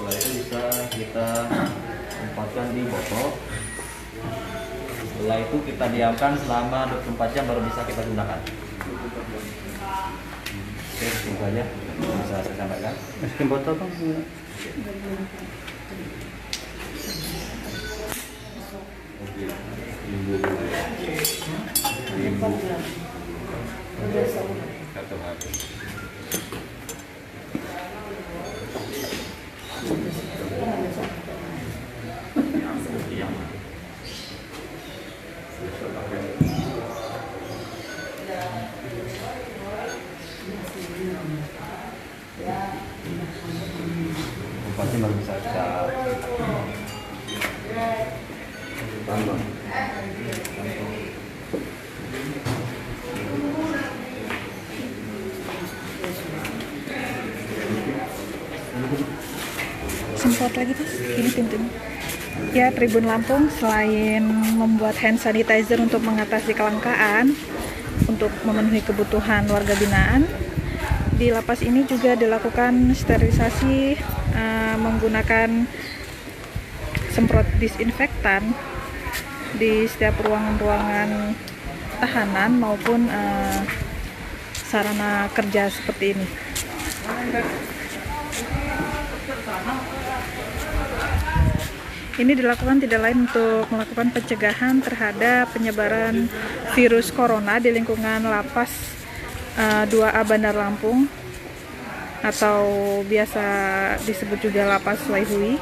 Setelah itu bisa kita tempatkan di botol. Setelah itu kita diamkan selama 24 jam baru bisa kita gunakan. Oke, itu aja bisa saya sampaikan. Masukin botol bang. Satu hari. Pasti baru bisa kita tambah. Semprot lagi Mas, ini pintunya. Ya, Tribun Lampung selain membuat hand sanitizer untuk mengatasi kelangkaan, untuk memenuhi kebutuhan warga binaan, di lapas ini juga dilakukan sterilisasi menggunakan semprot disinfektan di setiap ruangan-ruangan tahanan maupun sarana kerja seperti ini. Ini dilakukan tidak lain untuk melakukan pencegahan terhadap penyebaran virus corona di lingkungan lapas 2A Bandar Lampung atau biasa disebut juga lapas Waihui.